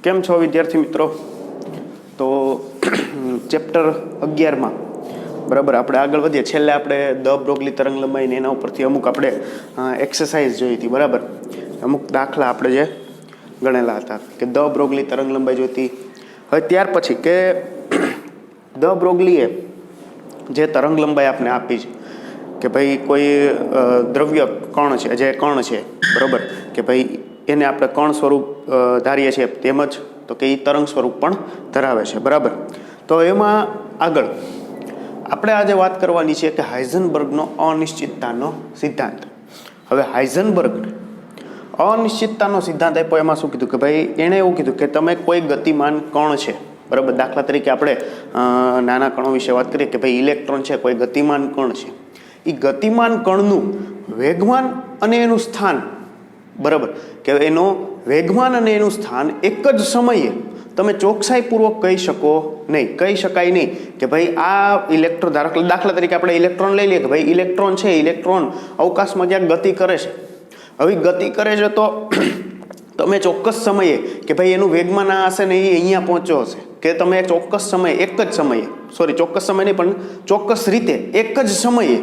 કેમ છો વિદ્યાર્થી મિત્રો? તો ચેપ્ટર 11માં બરાબર આપણે આગળ વધીએ. છેલ્લે આપણે દ બ્રોગલી તરંગ લંબાઈને એના ઉપરથી અમુક આપણે એક્સરસાઇઝ જોઈ હતી. બરાબર, અમુક દાખલા આપણે જે ગણેલા હતા કે દ બ્રોગલી તરંગ લંબાઈ જોઈતી. હવે ત્યાર પછી કે દ બ્રોગલીએ જે તરંગ લંબાઈ આપણે આપી છે કે ભાઈ કોઈ દ્રવ્ય કણ છે, જે કણ છે બરાબર, કે ભાઈ એને આપણે કણ સ્વરૂપ ધારીએ છીએ, તેમજ તો કે એ તરંગ સ્વરૂપ પણ ધરાવે છે. બરાબર, તો એમાં આગળ આપણે આજે વાત કરવાની છે કે હાઇઝનબર્ગનો અનિશ્ચિતતાનો સિદ્ધાંત. હવે હાઇઝનબર્ગ અનિશ્ચિતતાનો સિદ્ધાંત આપ્યો. એમાં શું કીધું કે ભાઈ એણે એવું કીધું કે તમે કોઈ ગતિમાન કણ છે બરાબર, દાખલા તરીકે આપણે નાના કણો વિશે વાત કરીએ કે ભાઈ ઇલેક્ટ્રોન છે, કોઈ ગતિમાન કણ છે. એ ગતિમાન કણનું વેગમાન અને એનું સ્થાન બરાબર, કે એનો વેગમાન અને એનું સ્થાન એક જ સમયે તમે ચોકસાઈપૂર્વક કહી શકો નહીં, કહી શકાય નહીં કે ભાઈ આ ઇલેક્ટ્રોન, દાખલા તરીકે આપણે ઇલેક્ટ્રોન લઈ લઈએ કે ભાઈ ઇલેક્ટ્રોન છે, ઇલેક્ટ્રોન અવકાશમાં ક્યાંક ગતિ કરે છે. હવે ગતિ કરે છે તો તમે ચોક્કસ સમયે કે ભાઈ એનું વેગમાન આ હશે ને એ અહીંયા પહોંચ્યો હશે, કે તમે ચોક્કસ સમયે એક જ સમયે, સોરી ચોક્કસ સમય નહીં પણ ચોક્કસ રીતે એક જ સમયે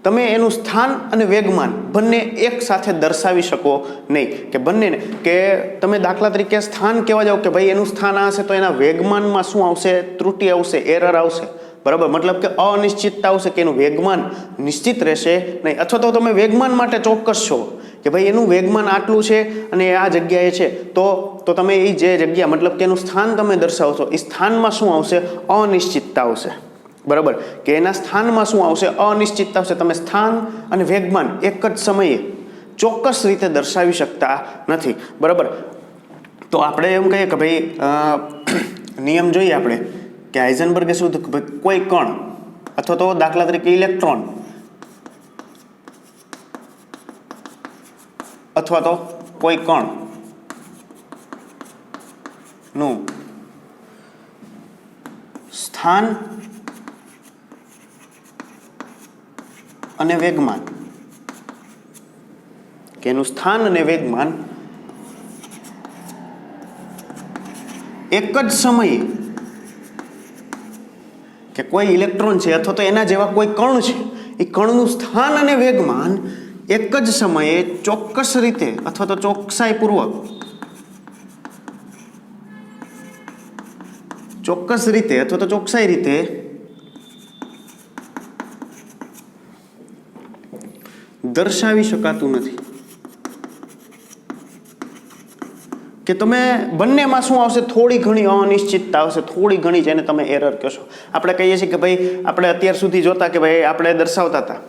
તમે એનું સ્થાન અને વેગમાન બંને એક સાથે દર્શાવી શકો નહીં. કે બંનેને કે તમે દાખલા તરીકે સ્થાન કહેવા જાઓ કે ભાઈ એનું સ્થાન આ હશે તો એના વેગમાનમાં શું આવશે? ત્રુટિ આવશે, એરર આવશે. બરાબર, મતલબ કે અનિશ્ચિતતા આવશે, કે એનું વેગમાન નિશ્ચિત રહેશે નહીં. અથવા તો તમે વેગમાન માટે ચોક્કસ છો કે ભાઈ એનું વેગમાન આટલું છે અને આ જગ્યાએ છે, તો તમે એ જે જગ્યા મતલબ કે એનું સ્થાન તમે દર્શાવશો, એ સ્થાનમાં શું આવશે? અનિશ્ચિતતા આવશે. બરાબર, કે એના સ્થાનમાં શું આવશે? અનિશ્ચિતતા આવશે. તમે સ્થાન અને વેગમાન એક જ સમયે ચોક્કસ રીતે દર્શાવી શકતા નથી. બરાબર, તો આપણે એમ કહીએ કે ભાઈ નિયમ જોઈએ આપણે કે હાઇઝનબર્ગે શું કે ભાઈ કોઈ કણ અથવા તો દાખલા તરીકે ઇલેક્ટ્રોન અથવા તો કોઈ કણ નું સ્થાન અને વેગમાન, કે એનું સ્થાન અને વેગમાન એક જ સમયે, કે કોઈ ઇલેક્ટ્રોન છે અથવા તો એના જેવા કોઈ કણ છે, એ કણનું સ્થાન અને વેગમાન એક જ સમયે ચોક્કસ રીતે અથવા તો ચોકસાઈ રીતે દર્શાવી શકાતું નથી. કે તમે બંનેમાં શું આવશે? થોડી ઘણી અનિશ્ચિતતા આવશે, થોડી ઘણી, જેને તમે એરર કહેશો. આપણે કહીએ છીએ કે ભાઈ આપણે અત્યાર સુધી જોતા કે ભાઈ આપણે દર્શાવતા હતા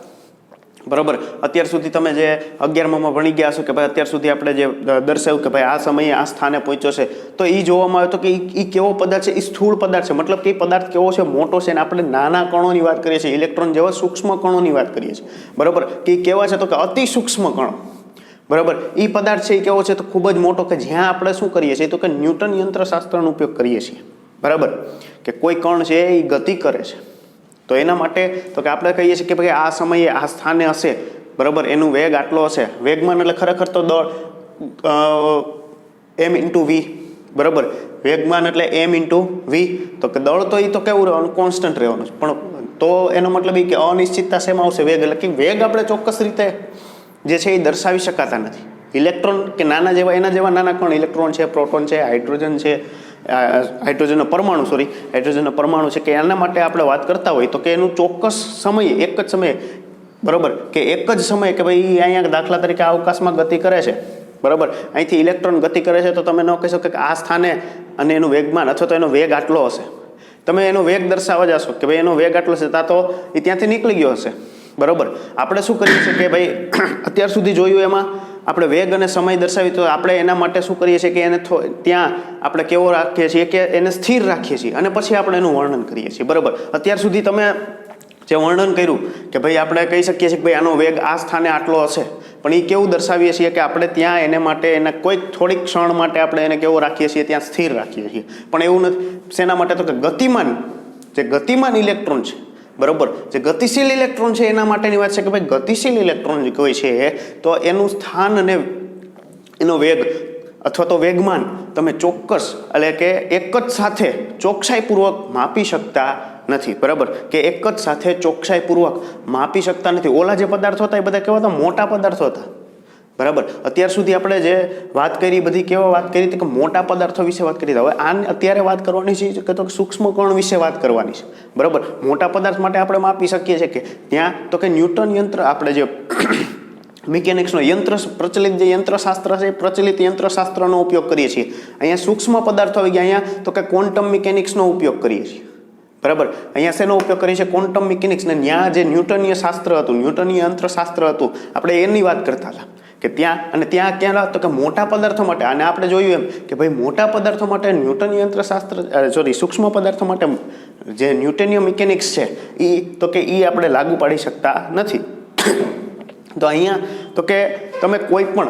બરાબર, અત્યાર સુધી તમે જે 11માં ભણી ગયા છો કે ભાઈ અત્યાર સુધી આપણે જે દર્શાવ્યું કે ભાઈ આ સમયે આ સ્થાને પહોંચ્યો છે, તો એ જોવામાં આવે તો કે એ કેવો પદાર્થ છે? એ સ્થૂળ પદાર્થ છે. મતલબ કે એ પદાર્થ કેવો છે? મોટો છે. અને આપણે નાના કણોની વાત કરીએ છીએ, ઇલેક્ટ્રોન જેવા સૂક્ષ્મ કણોની વાત કરીએ છીએ. બરાબર, કે એ કેવા છે? તો કે અતિ સૂક્ષ્મ કણો. બરાબર, એ પદાર્થ છે એ કેવો છે? તો ખૂબ જ મોટો, કે જ્યાં આપણે શું કરીએ છીએ તો કે ન્યૂટન યંત્રશાસ્ત્રનો ઉપયોગ કરીએ છીએ. બરાબર, કે કોઈ કણ છે એ ગતિ કરે છે, તો એના માટે તો કે આપણે કહીએ છીએ કે ભાઈ આ સમયે આ સ્થાને હશે બરાબર, એનું વેગ આટલો હશે. વેગમાન એટલે ખરેખર તો દળ m × v બરાબર, વેગમાન એટલે m × v. તો કે દળ તો એ તો કેવું રહેવાનું? કોન્સ્ટન્ટ રહેવાનું. પણ તો એનો મતલબ એ કે અનિશ્ચિતતા શેમાં આવશે? વેગ. એટલે કે વેગ આપણે ચોક્કસ રીતે જે છે એ દર્શાવી શકાતા નથી. ઇલેક્ટ્રોન કે નાના જેવા, એના જેવા નાના કણ, ઇલેક્ટ્રોન છે, પ્રોટોન છે, હાઇડ્રોજન છે, હાઇડ્રોજનનો પરમાણુ છે, કે એના માટે આપણે વાત કરતા હોય તો કે એનું ચોક્કસ સમયે, એક જ સમયે બરાબર, કે એક જ સમયે કે ભાઈ અહીંયા દાખલા તરીકે અવકાશમાં ગતિ કરે છે બરાબર, અહીંથી ઇલેક્ટ્રોન ગતિ કરે છે, તો તમે ન કહી શકો કે આ સ્થાને અને એનું વેગમાન અથવા તો એનો વેગ આટલો હશે. તમે એનો વેગ દર્શાવવા જશો કે ભાઈ એનો વેગ આટલો છે, તો એ ત્યાંથી નીકળી ગયો હશે. બરાબર, આપણે શું કરીએ છીએ કે ભાઈ અત્યાર સુધી જોયું એમાં આપણે વેગ અને સમય દર્શાવી, તો આપણે એના માટે શું કરીએ છીએ કે એને ત્યાં આપણે કેવો રાખીએ છીએ કે એને સ્થિર રાખીએ છીએ અને પછી આપણે એનું વર્ણન કરીએ છીએ. બરાબર, અત્યાર સુધી તમે જે વર્ણન કર્યું કે ભાઈ આપણે કહી શકીએ છીએ કે ભાઈ આનો વેગ આ સ્થાને આટલો હશે, પણ એ કેવું દર્શાવીએ છીએ કે આપણે ત્યાં એને માટે એને કોઈક થોડીક ક્ષણ માટે આપણે એને કેવો રાખીએ છીએ? ત્યાં સ્થિર રાખીએ છીએ. પણ એવું નથી. શેના માટે? તો કે ગતિમાન ઇલેક્ટ્રોન છે બરાબર, જે ગતિશીલ ઇલેક્ટ્રોન છે એના માટેની વાત છે કે ભાઈ ગતિશીલ ઇલેક્ટ્રોન જે કોઈ છે તો એનું સ્થાન અને એનો વેગ અથવા તો વેગમાન તમે ચોક્કસ એટલે કે એક જ સાથે ચોકસાઈપૂર્વક માપી શકતા નથી, બરાબર, કે એક જ સાથે ચોકસાઈપૂર્વક માપી શકતા નથી. ઓલા જે પદાર્થો હતા એ બધા કેવા હતા? મોટા પદાર્થો હતા, બરાબર. અત્યાર સુધી આપણે જે વાત કરી બધી કેવા વાત કરી હતી? કે મોટા પદાર્થો વિશે વાત કરી. હવે અત્યારે વાત કરવાની છે કે તો સૂક્ષ્મ કણ વિશે વાત કરવાની છે, બરાબર. મોટા પદાર્થ માટે આપણે માપી શકીએ છીએ કે ત્યાં તો કે ન્યૂટન યંત્ર, આપણે જે મિકેનિક્સનો યંત્ર પ્રચલિત જે યંત્રશાસ્ત્ર છે, પ્રચલિત યંત્રશાસ્ત્રનો ઉપયોગ કરીએ છીએ. અહીંયા સૂક્ષ્મ પદાર્થો આવી ગયા, અહીંયા તો કે ક્વોન્ટમ મિકેનિક્સનો ઉપયોગ કરીએ છીએ, બરાબર. અહીંયા શેનો ઉપયોગ કરીએ છીએ? Quantum mechanics. ને ત્યાં જે ન્યૂટનીય શાસ્ત્ર હતું, ન્યૂટનીય યંત્રશાસ્ત્ર હતું, આપણે એની વાત કરતા હતા કે ત્યાં ક્યાં તો કે મોટા પદાર્થો માટે. અને આપણે જોયું એમ કે ભાઈ મોટા પદાર્થો માટે ન્યૂટનીય યંત્રશાસ્ત્ર, સૂક્ષ્મ પદાર્થો માટે જે ન્યૂટનીય મિકેનિક્સ છે એ તો કે એ આપણે લાગુ પાડી શકતા નથી. તો અહીંયા તો કે તમે કોઈ પણ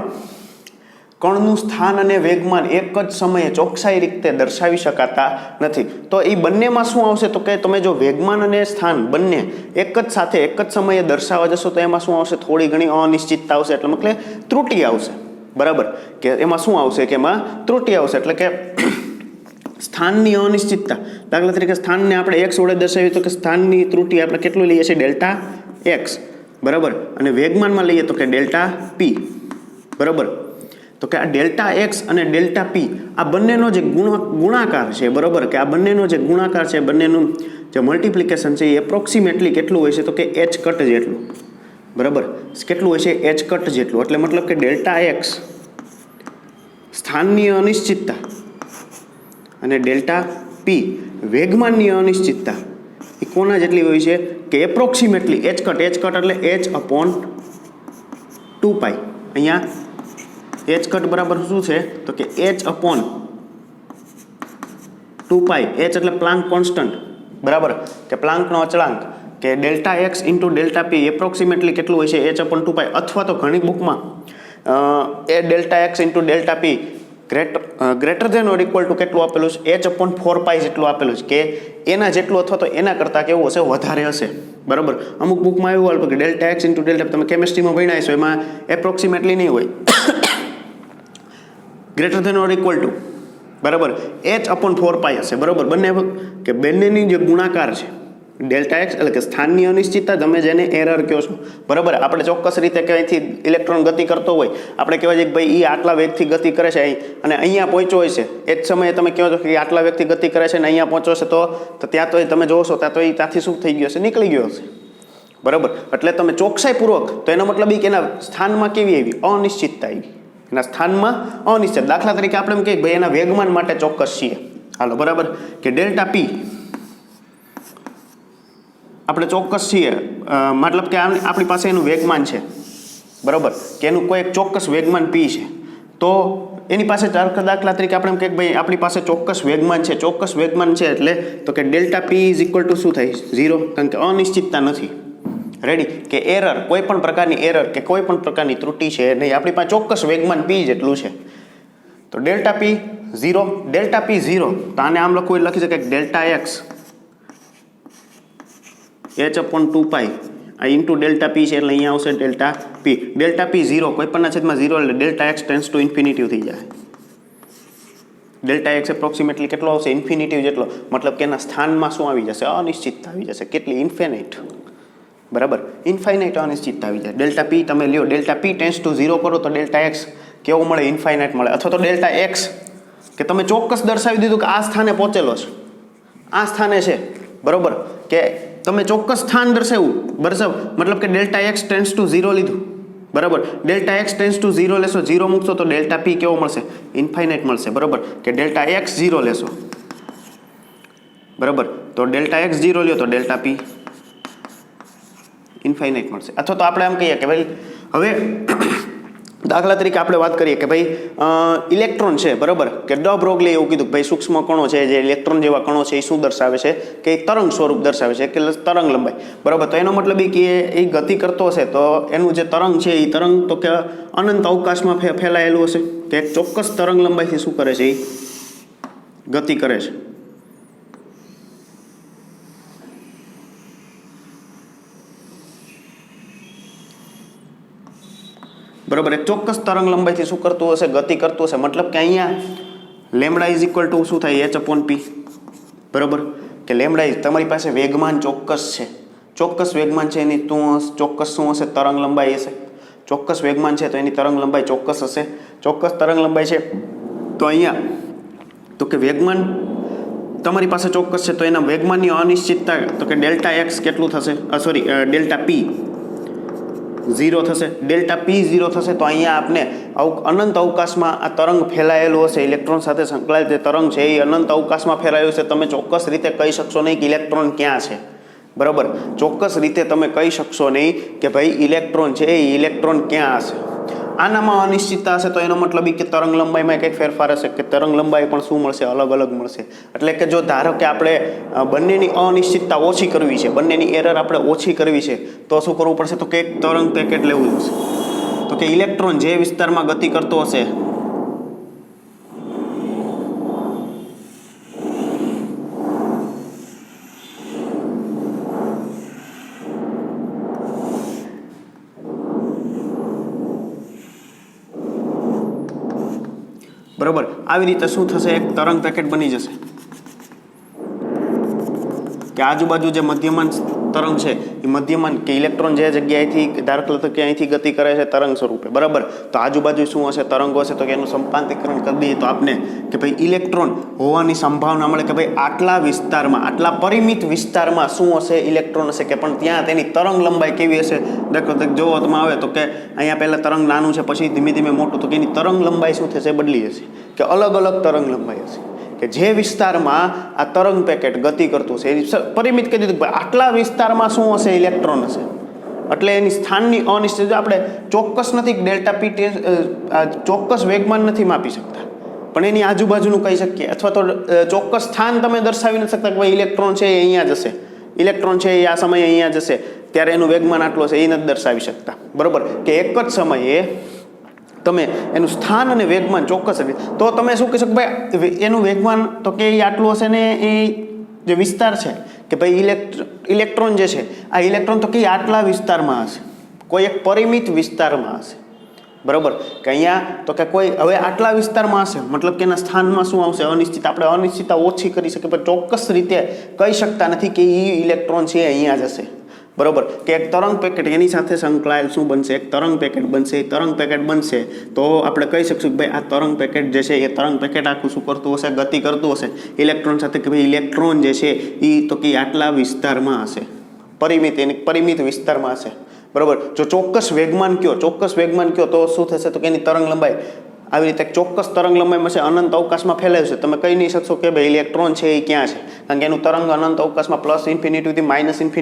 કણનું સ્થાન અને વેગમાન એક જ સમયે ચોકસાઈ રીતે દર્શાવી શકાતા નથી. તો એ બંનેમાં શું આવશે? તો કે તમે જો વેગમાન અને સ્થાન બંને એક જ સાથે એક જ સમયે દર્શાવવા જશો તો એમાં શું આવશે? થોડી ઘણી અનિશ્ચિતતા આવશે, એટલે મતલબ ત્રુટિ આવશે, બરાબર. કે એમાં શું આવશે? કે એમાં ત્રુટિ આવશે, એટલે કે સ્થાનની અનિશ્ચિતતા. દાખલા તરીકે સ્થાનને આપણે એક્સ વડે દર્શાવીએ તો કે સ્થાનની ત્રુટિ આપણે કેટલું લઈએ છીએ? ડેલ્ટા એક્સ, બરાબર. અને વેગમાનમાં લઈએ તો કે ડેલ્ટા પી, બરાબર. તો કે આ ડેલ્ટા એક્સ અને ડેલ્ટા પી આ બંનેનો જે ગુણાકાર છે, બરાબર, કે આ બંનેનો જે ગુણાકાર છે, બંનેનું જે મલ્ટિપ્લિકેશન છે એ એપ્રોક્સિમેટલી કેટલું હોય છે? તો કે એચ કટ જેટલું, બરાબર. કેટલું હોય છે? એચ કટ જેટલું. એટલે મતલબ કે ડેલ્ટા એક્સ સ્થાનની અનિશ્ચિતતા અને ડેલ્ટા પી વેગમાનની અનિશ્ચિતતા એ કોના જેટલી હોય છે? કે એપ્રોક્સિમેટલી એચ કટ એટલે એચ અપોન 2π. અહીંયા એચ કટ બરાબર શું છે? તો કે એચ અપોન 2π. એચ એટલે પ્લાન્ક કોન્સ્ટન્ટ, બરાબર, કે પ્લાન્કનો અચળાંક, કે delta X into delta P approximately કેટલું હોય છે? H upon 2π. અથવા તો ઘણી બુકમાં એ delta X into delta P greater than or equal to કેટલું આપેલું છે? એચ અપોન 4π જેટલું આપેલું છે, કે એના જેટલું અથવા તો એના કરતાં કેવું હશે? વધારે હશે, બરાબર. અમુક બુકમાં એવું આપેલું કે ડેલ્ટા એક્સ ઇન્ટુ ડેલ્ટા, તમે કેમિસ્ટ્રીમાં ભણ્યા છો એમાં એપ્રોક્સિમેટલી નહીં હોય, greater than or equal to, બરાબર, એચ અપોન 4π હશે, બરાબર. કે બંનેની જે ગુણાકાર છે ડેલ્ટા એક્સ એટલે કે સ્થાનની અનિશ્ચિતતા, તમે જેને એરર કહો છો, બરાબર. આપણે ચોક્કસ રીતે ક્યાંયથી ઇલેક્ટ્રોન ગતિ કરતો હોય, આપણે કહેવાય છે કે ભાઈ એ આટલા વેગથી ગતિ કરે છે અને અહીંયા પહોંચ્યો હોય છે, એ જ સમયે તમે કહો છો કે આટલા વેગથી ગતિ કરે છે અને અહીંયા પહોંચ્યો છે, તો ત્યાં તો તમે જોશો ત્યાં તો એ ત્યાંથી શું થઈ ગયો છે? નીકળી ગયો હશે, બરાબર. એટલે તમે ચોકસાઈપૂર્વક, તો એનો મતલબ એ કે એના સ્થાનમાં કેવી આવી? અનિશ્ચિતતા આવી. એના સ્થાનમાં અનિશ્ચિત. દાખલા તરીકે આપણે એમ કહીએ ભાઈ એના વેગમાન માટે ચોક્કસ છીએ, હાલો, બરાબર, કે ડેલ્ટા પી આપણે ચોક્કસ છીએ, મતલબ કે આપણી પાસે એનું વેગમાન છે, બરાબર, કે એનું કોઈ એક ચોક્કસ વેગમાન પી છે. તો એની પાસે દાખલા તરીકે આપણે એમ કહીએ ભાઈ આપણી પાસે ચોક્કસ વેગમાન છે, ચોક્કસ વેગમાન છે એટલે તો કે delta P is equal to શું થાય? 0, કારણ કે અનિશ્ચિતતા નથી. રેડી? કે એરર, કોઈ પણ પ્રકારની એરર કે કોઈ પણ પ્રકારની ત્રુટિ છે નહીં, આપણી પાસે ચોક્કસ વેગમાન પી જેટલું છે. તો ડેલ્ટા પી 0, ડેલ્ટા પી 0, તો આને આમ લખવું, લખી શકાય ડેલ્ટા એક્સ એચ અપોન 2π આ ઇન્ટુ ડેલ્ટા પી છે, એટલે અહીંયા આવશે ડેલ્ટા પી. ડેલ્ટા પી 0, કોઈ પણના છેદમાં 0, એટલે delta x tense two infinitive થઈ જાય. ડેલ્ટા એક્સ એપ્રોક્સિમેટલી કેટલો આવશે? ઇન્ફિનિટિવ જેટલો. મતલબ કે એના સ્થાનમાં શું આવી જશે? અનિશ્ચિતતા આવી જશે. કેટલી? ઇન્ફિનાઇટ, બરાબર, ઇન્ફાઇનાઇટ અનિશ્ચિતતા આવી જાય. ડેલ્ટા પી તમે લ્યો, ડેલ્ટા પી ટેન્સ ટુ 0 કરો તો ડેલ્ટા એક્સ કેવો મળે? ઇન્ફાઇનાઇટ મળે. અથવા તો ડેલ્ટા એક્સ કે તમે ચોક્કસ દર્શાવી દીધું કે આ સ્થાને પહોંચેલો છે, આ સ્થાને છે, બરાબર, કે તમે ચોક્કસ સ્થાન દર્શાવ્યું, મતલબ કે ડેલ્ટા એક્સ ટેન્સ ટુ 0 લીધું, બરાબર. ડેલ્ટા એક્સ ટેન્સ ટુ 0 લેશો, 0 મૂકશો તો ડેલ્ટા પી કેવો મળશે? ઇન્ફાઇનાઇટ મળશે, બરાબર, કે ડેલ્ટા એક્સ 0 લેશો, બરાબર, તો ડેલ્ટા એક્સ 0 લ્યો તો ડેલ્ટા પી ઇન્ફાઇનાઇટ મળશે. અથવા તો આપણે એમ કહીએ કે ભાઈ હવે દાખલા તરીકે આપણે વાત કરીએ કે ભાઈ ઇલેક્ટ્રોન છે, બરાબર, કે ડ બ્રોગલીએ એવું કીધું કે ભાઈ સૂક્ષ્મ કણો છે, જે ઇલેક્ટ્રોન જેવા કણો છે એ શું દર્શાવે છે? કે એ તરંગ સ્વરૂપ દર્શાવે છે, કે તરંગ લંબાઈ, બરાબર. તો એનો મતલબ એ કે એ ગતિ કરતો હશે તો એનું જે તરંગ છે એ તરંગ તો કે અનંત અવકાશમાં ફેલાયેલું હશે, કે એક ચોક્કસ તરંગ લંબાઈથી શું કરે છે? એ ગતિ કરે છે. બરાબર, એક ચોક્કસ તરંગ લંબાઈથી શું કરતું હશે, ગતિ કરતું હશે. મતલબ કે અહીંયા લેમડા ઇઝ ઇક્વલ ટુ શું થાય, h/p. બરાબર, કે લેમડા તમારી પાસે વેગમાન ચોક્કસ છે, ચોક્કસ વેગમાન છે, એની ચોક્કસ શું હશે, તરંગ લંબાઈ હશે. ચોક્કસ વેગમાન છે તો એની તરંગ લંબાઈ ચોક્કસ હશે. ચોક્કસ તરંગ લંબાઈ છે તો અહીંયા તો કે વેગમાન તમારી પાસે ચોક્કસ છે તો એના વેગમાનની અનિશ્ચિતતા તો કે ડેલ્ટા એક્સ કેટલું થશે, સોરી ડેલ્ટા પી 0 થશે. ડેલ્ટા પી 0 થશે તો અહીંયા આપને અનંત અવકાશમાં આ તરંગ ફેલાયેલું હશે, ઇલેક્ટ્રોન સાથે સંકળાયેલ જે તરંગ છે એ અનંત અવકાશમાં ફેલાયેલું છે. તમે ચોક્કસ રીતે કહી શકશો નહીં કે ઇલેક્ટ્રોન ક્યાં છે. બરાબર, ચોક્કસ રીતે તમે કહી શકશો નહીં કે ભાઈ ઇલેક્ટ્રોન છે એ ઇલેક્ટ્રોન ક્યાં હશે. આનામાં અનિશ્ચિતતા હશે તો એનો મતલબ કે તરંગ લંબાઈમાં કંઈક ફેરફાર હશે, કે તરંગ લંબાઈ પણ શું મળશે, અલગ અલગ મળશે. એટલે કે જો ધારો કે આપણે બંનેની અનિશ્ચિતતા ઓછી કરવી છે, બંનેની એરર આપણે ઓછી કરવી છે તો શું કરવું પડશે, તો કે એક તરંગ પેકેટ લેવું પડશે. તો કે ઇલેક્ટ્રોન જે વિસ્તારમાં ગતિ કરતો હશે બરાબર, આવી રીતે શું થશે, એક તરંગ પેકેટ બની જશે કે આજુબાજુ જે મધ્યમાન તરંગ છે એ મધ્યમાન કે ઇલેક્ટ્રોન જે જગ્યાએથી ધારો કે અહીંથી ગતિ કરે છે તરંગ સ્વરૂપે. બરાબર, તો આજુબાજુ શું હશે, તરંગો હશે. તો કે એનું સંપાતીકરણ કરી દઈએ તો આપને કે ભાઈ ઇલેક્ટ્રોન હોવાની સંભાવના મળે કે ભાઈ આટલા વિસ્તારમાં, આટલા પરિમિત વિસ્તારમાં શું હશે, ઇલેક્ટ્રોન હશે. કે પણ ત્યાં તેની તરંગ લંબાઈ કેવી હશે, દાખલા તરીકે જોવામાં આવે તો કે અહીંયા પહેલાં તરંગ નાનું છે, પછી ધીમે ધીમે મોટું, તો કે એની તરંગ લંબાઈ શું થશે, બદલી જશે, કે અલગ અલગ તરંગ લંબાઈ હશે. કે જે વિસ્તારમાં આ તરંગ પેકેટ ગતિ કરતું છે એ પરિમિત કરી દીધું, આટલા વિસ્તારમાં શું હશે, ઇલેક્ટ્રોન હશે. એટલે એની સ્થાનની અનિશ્ચિત, આપણે ચોક્કસ નથી ડેલ્ટા પી ચોક્કસ વેગમાન નથી માપી શકતા, પણ એની આજુબાજુનું કહી શકીએ. અથવા તો ચોક્કસ સ્થાન તમે દર્શાવી નથી શકતા કે ભાઈ ઇલેક્ટ્રોન છે એ અહીંયા જશે, ઇલેક્ટ્રોન છે એ આ સમયે અહીંયા જશે ત્યારે એનું વેગમાન આટલો છે એ નથી દર્શાવી શકતા. બરાબર, કે એક જ સમયે તમે એનું સ્થાન અને વેગમાન ચોક્કસ તો તમે શું કહી શકો, ભાઈ એનું વેગમાન તો કે એ આટલું હશે ને એ જે વિસ્તાર છે કે ભાઈ ઇલેક્ટ્રોન જે છે આ ઇલેક્ટ્રોન તો કે આટલા વિસ્તારમાં હશે, કોઈ એક પરિમિત વિસ્તારમાં હશે. બરાબર, કે અહીંયા તો કે કોઈ હવે આટલા વિસ્તારમાં હશે, મતલબ કે એના સ્થાનમાં શું આવશે, અનિશ્ચિત. આપણે અનિશ્ચિતતા ઓછી કરી શકીએ પણ ચોક્કસ રીતે કહી શકતા નથી કે એ ઇલેક્ટ્રોન છે અહીંયા જ હશે. બરાબર, કે એક તરંગ પેકેટ એની સાથે સંકળાયેલ શું બનશે, એક તરંગ પેકેટ બનશે. એ તરંગ પેકેટ બનશે તો આપણે કહી શકશું કે ભાઈ આ તરંગ પેકેટ જે છે એ તરંગ પેકેટ આખું શું કરતું હશે, ગતિ કરતું હશે ઇલેક્ટ્રોન સાથે. કે ભાઈ ઇલેક્ટ્રોન જે છે એ તો કે આટલા વિસ્તારમાં હશે, પરિમિત વિસ્તારમાં હશે. બરાબર, જો ચોક્કસ વેગમાન કયો તો શું થશે, તો કે એની તરંગ લંબાઈ આવી રીતે ચોક્કસ તરંગ લંબાઈમાં છે, અનંત અવકાશમાં ફેલાયું છે. તમે કહી નહીં શકશો કે ભાઈ ઇલેક્ટ્રોન છે એ ક્યાં છે, કારણ કે એનું તરંગ અનંત અવકાશમાં +∞થી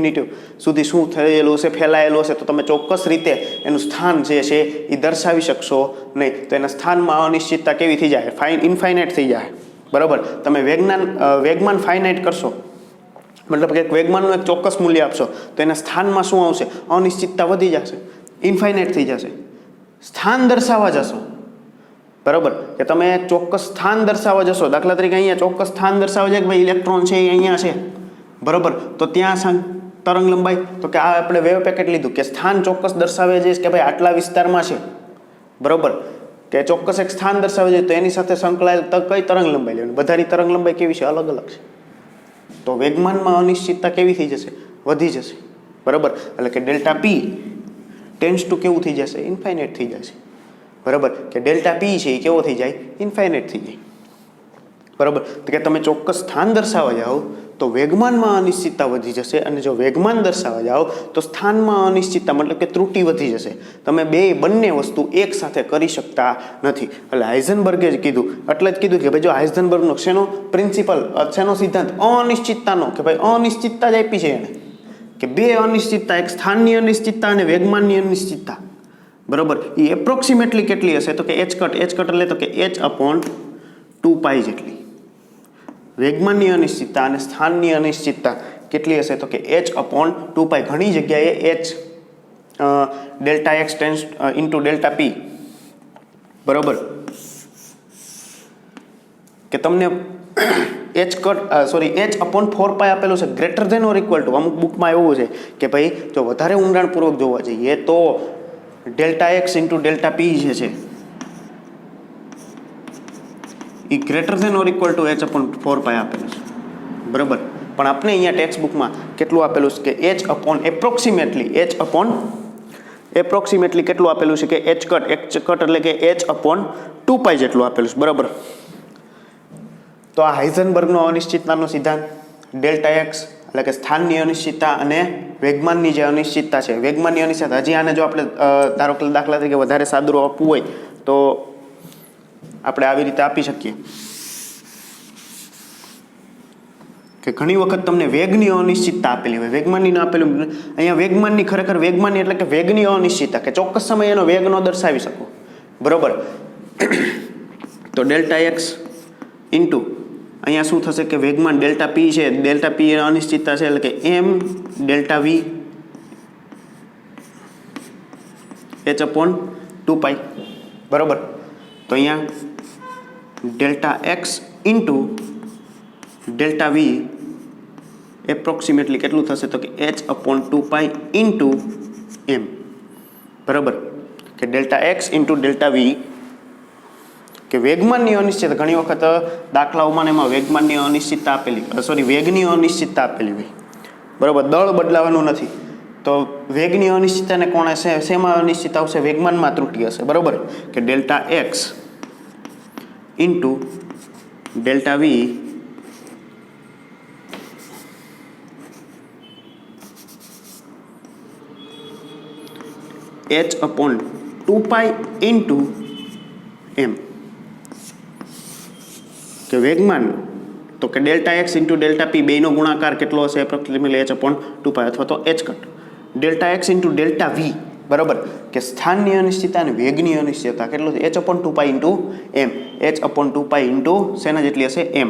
-∞ સુધી શું થયેલું છે, ફેલાયેલું હશે. તો તમે ચોક્કસ રીતે એનું સ્થાન જે છે એ દર્શાવી શકશો નહીં. તો એના સ્થાનમાં અનિશ્ચિતતા કેવી થઈ જાય, ઇન્ફાઇનાઇટ થઈ જાય. બરાબર, તમે વેગમાન ફાઇનાઇટ કરશો, મતલબ કે વેગમાનનું એક ચોક્કસ મૂલ્ય આપશો તો એના સ્થાનમાં શું આવશે, અનિશ્ચિતતા વધી જશે, ઇન્ફાઇનાઇટ થઈ જશે. સ્થાન દર્શાવવા જશો, બરાબર, કે તમે ચોક્કસ સ્થાન દર્શાવવા જશો, દાખલા તરીકે અહીંયા ચોક્કસ સ્થાન દર્શાવવા જાય કે ભાઈ ઇલેક્ટ્રોન છે એ અહીંયા છે. બરાબર, તો ત્યાં તરંગ લંબાઈ તો કે આ આપણે વેવ પેકેટ લીધું કે સ્થાન ચોક્કસ દર્શાવે છે કે ભાઈ આટલા વિસ્તારમાં છે. બરાબર, કે ચોક્કસ એક સ્થાન દર્શાવે છે તો એની સાથે સંકળાયેલ કઈ તરંગ લંબાઈ લેવાની, બધાની તરંગ લંબાઈ કેવી છે, અલગ અલગ છે. તો વેગમાનમાં અનિશ્ચિતતા કેવી થઈ જશે, વધી જશે. બરાબર, એટલે કે ડેલ્ટા પી ટેન્ડ્સ ટુ કેવું થઈ જશે, ઇન્ફાઇનાઇટ થઈ જશે. બરાબર, કે ડેલ્ટા પી છે એ કેવો થઈ જાય, ઇન્ફાઇનાઇટ થઈ જાય. બરાબર, તો કે તમે ચોક્કસ સ્થાન દર્શાવવા જાઓ તો વેગમાનમાં અનિશ્ચિતતા વધી જશે, અને જો વેગમાન દર્શાવવા જાઓ તો સ્થાનમાં અનિશ્ચિતતા મતલબ કે ત્રુટિ વધી જશે. તમે બંને વસ્તુ એક સાથે કરી શકતા નથી. એટલે હાઇઝનબર્ગે જ કીધું, એટલે જ કીધું કે ભાઈ જો હાઇઝનબર્ગનો શેનો પ્રિન્સિપલ, શેનો સિદ્ધાંત, અનિશ્ચિતતાનો, કે ભાઈ અનિશ્ચિતતા જ આપી છે એને, કે બે અનિશ્ચિતતા, એક સ્થાનની અનિશ્ચિતતા અને વેગમાનની અનિશ્ચિતતા. બરાબર, એ એપ્રોક્સિમેટલી કેટલી હશે, તો કે h કટ એટલે તો કે h/2π જેટલી. વેગમાનની અનિશ્ચિતતા અને સ્થાનની અનિશ્ચિતતા કેટલી હશે, તો કે h/2π. ઘણી જગ્યાએ h delta X into delta પી. બરાબર, કે તમને h/4π આપેલું છે, > અમુક બુકમાં એવું છે કે ભાઈ જો વધારે ઊંડાણપૂર્વક જોવા જઈએ તો delta X into delta P જે છે એ greater than or equal to H/4π આપેલું છે, બરાબર. પણ આપણે અહીંયા ટેક્સ્ટ બુકમાં કેટલું આપેલું છે કે એપ્રોક્સિમેટલી કેટલું આપેલું છે કે H કટ એટલે કે H/2π જેટલું આપેલું છે, બરાબર. તો આ હાઇઝનબર્ગનો અનિશ્ચિતતાનો સિદ્ધાંત ડેલ્ટા એક્સ એટલે કે સ્થાનની અનિશ્ચિતતા અને વેગમાનની જે અનિશ્ચિતતા છે, વેગમાનની અનિશ્ચિતતા, હજી આને જો આપણે ધારો કે દાખલા તરીકે વધારે સાદું આપવું હોય તો આપણે આવી રીતે આપી શકીએ કે ઘણી વખત તમને વેગની અનિશ્ચિતતા આપેલી હોય, વેગમાનની ન આપેલું. અહીંયા વેગમાનની ખરેખર વેગમાનની એટલે કે વેગની અનિશ્ચિતતા, કે ચોક્કસ સમયે એનો વેગ ન દર્શાવી શકો, બરોબર. તો ડેલ્ટા એક્સ ઇન્ટુ અહીંયા શું થશે કે વેગમાન ડેલ્ટા પી છે, ડેલ્ટા પી એ અનિશ્ચિતતા છે એટલે કે એમ ડેલ્ટા વી H/2π, બરોબર. તો અહીંયા delta X into delta V approximately કેટલું થશે તો કે H/2π ઇન્ટુ એમ, બરાબર. કે delta X into delta V કે વેગમાનની અનિશ્ચિતતા, ઘણી વખત દાખલાઓમાં એમાં વેગમાનની અનિશ્ચિતતા આપેલી, વેગની અનિશ્ચિતતા આપેલી હોય, બરાબર. દળ બદલાવાનું નથી, તો વેગની અનિશ્ચિતતાને કોણે શેમાં અનિશ્ચિતતા આવશે? વેગમાનમાં ત્રુટિ હશે, બરાબર. કે delta X into delta V H/2π into M, કે વેગમાન તો કે delta X into delta P બેનો ગુણાકાર કેટલો હશે? એપ્રોક્સિમેટલી H/2π અથવા તો H cut. Delta X into delta V, બરાબર. કે સ્થાનની અનિશ્ચિતતા અને વેગની અનિશ્ચિતતા કેટલું છે? H/2π ઇન્ટુ એમ, H/2π ઇન્ટુ શેના જેટલી હશે? એમ,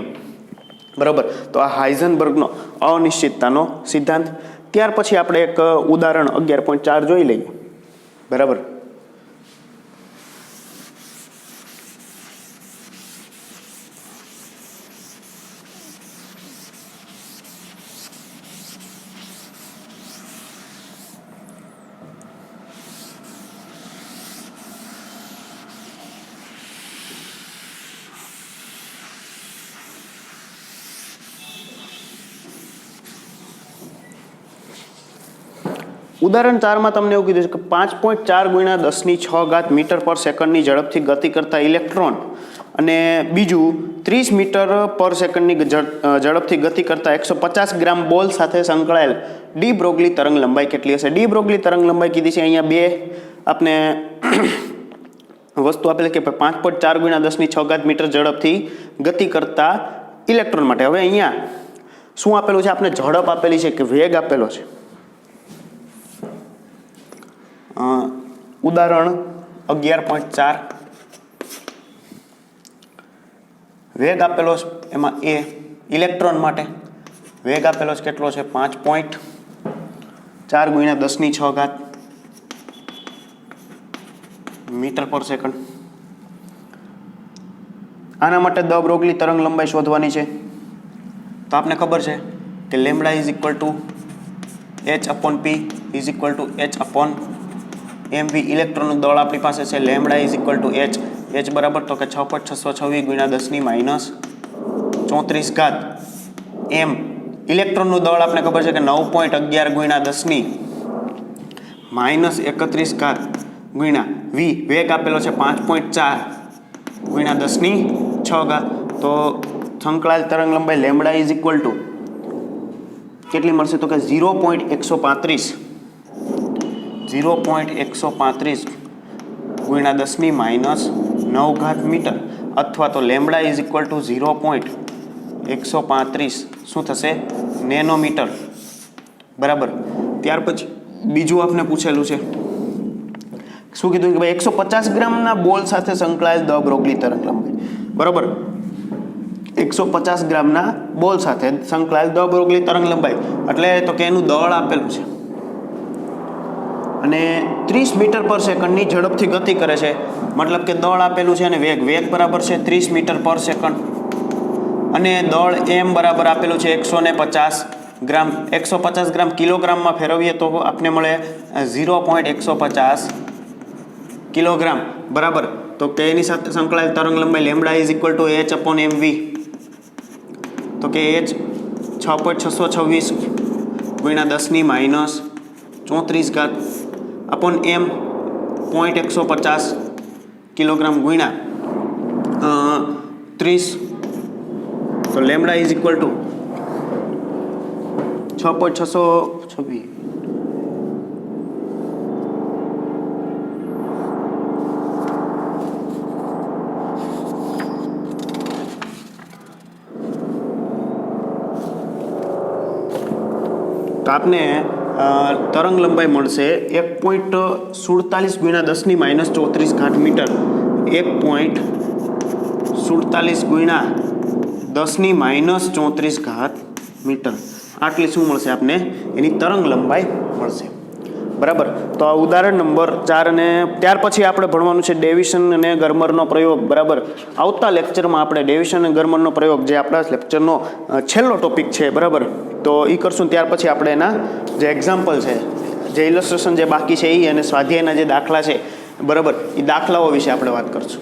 બરાબર. તો આ હાઇઝનબર્ગનો અનિશ્ચિતતાનો સિદ્ધાંત. ત્યાર પછી આપણે એક ઉદાહરણ 11.4 જોઈ લઈએ, બરાબર. ઉદાહરણ 4માં તમને એવું કીધું છે કે 5.4 × 10⁶ મીટર પર સેકન્ડની ઝડપથી ગતિ કરતા ઇલેક્ટ્રોન અને બીજું 30 મીટર પર સેકન્ડની ઝડપથી ગતિ કરતા 150 ગ્રામ બોલ સાથે સંકળાયેલ ડી બ્રોગલી તરંગ લંબાઈ કેટલી હશે? ડી બ્રોગલી તરંગ લંબાઈ કીધી છે અહીંયા બે આપને વસ્તુ આપેલી કે 5.4 × 10⁶ મીટર ઝડપથી ગતિ કરતા ઇલેક્ટ્રોન માટે. હવે અહીંયા શું આપેલું છે? આપણે ઝડપ આપેલી છે કે વેગ આપેલો છે. ઉદાહરણ 11.4 વેગ આપેલો છે, એમાં એ ઇલેક્ટ્રોન માટે વેગ આપેલો છે કેટલો છે? 5.4 × 10⁶ મીટર પર સેકન્ડ. આના માટે દ બ્રોગલી તરંગ લંબાઈ શોધવાની છે. તો આપને ખબર છે કે lambda is equal to H/P is equal to H/mv. ઇલેક્ટ્રોનનું દળ આપણી પાસે છે lambda is equal to H બરાબર તો કે 6.626 × 10⁻34 એમ. ઇલેક્ટ્રોનનું દળ આપણે ખબર છે કે 9.11 × 10⁻31 v. વેગ આપેલો છે 5.4 × 10⁶. તો સંકળાયેલ તરંગ લંબાઈ લેમ્બડા ઇઝ ઇક્વલ ટુ કેટલી મળશે તો કે 0.135 × 10⁻9 મીટર અથવા તો લેમ્બડા ઇઝ ઇક્વલ ટુ 0.135 શું થશે? નેનોમીટર, બરાબર. ત્યાર પછી બીજું આપણે પૂછેલું છે, શું કીધું કે ભાઈ 150 ગ્રામના બોલ સાથે સંકળાયેલ દ બ્રોગલી તરંગ લંબાઈ, બરાબર. 150 ગ્રામના બોલ સાથે સંકળાયેલ દ બ્રોગલી તરંગ લંબાઈ એટલે તો કે એનું દળ આપેલું છે અને 30 મીટર પર સેકન્ડની ઝડપથી ગતિ કરે છે, મતલબ કે દળ આપેલું છે અને વેગ બરાબર છે 30 મીટર પર સેકન્ડ અને દળ એમ બરાબર આપેલું છે 150 ગ્રામ. 150 ગ્રામ કિલોગ્રામમાં ફેરવીએ તો આપને મળે 0.150 કિલોગ્રામ બરાબર. તો કે એની સાથે સંકળાયેલ તરંગ લંબાઈ lambda is equal to h upon mv. તો કે h 6.626 ગુણ્યા 10⁻34 અપોન m 0.150 કિલોગ્રામ ગુણ્યા 30. તો લેમ્બડા ઇઝ ઇક્વલ ટુ 6.626 તો આપને તરંગ લંબાઈ મળશે 1.47 ગુણ્યા 10⁻34 મીટર. 1.47 ગુણ્યા 10⁻34 મીટર. આટલી શું મળશે આપને? એની તરંગ લંબાઈ મળશે બરાબર. તો આ ઉદાહરણ નંબર 4 અને ત્યાર પછી આપણે ભણવાનું છે ડેવિશન અને ગરમરનો પ્રયોગ બરાબર. આવતા લેક્ચરમાં આપણે ડેવિશન અને ગરમરનો પ્રયોગ જે આપણા લેક્ચરનો છેલ્લો ટોપિક છે બરાબર, તો એ કરશું. ત્યાર પછી આપણે એના જે એક્ઝામ્પલ છે, જે ઇલસ્ટ્રેશન જે બાકી છે એ અને સ્વાધ્યાયના જે દાખલા છે બરાબર, એ દાખલાઓ વિશે આપણે વાત કરશું.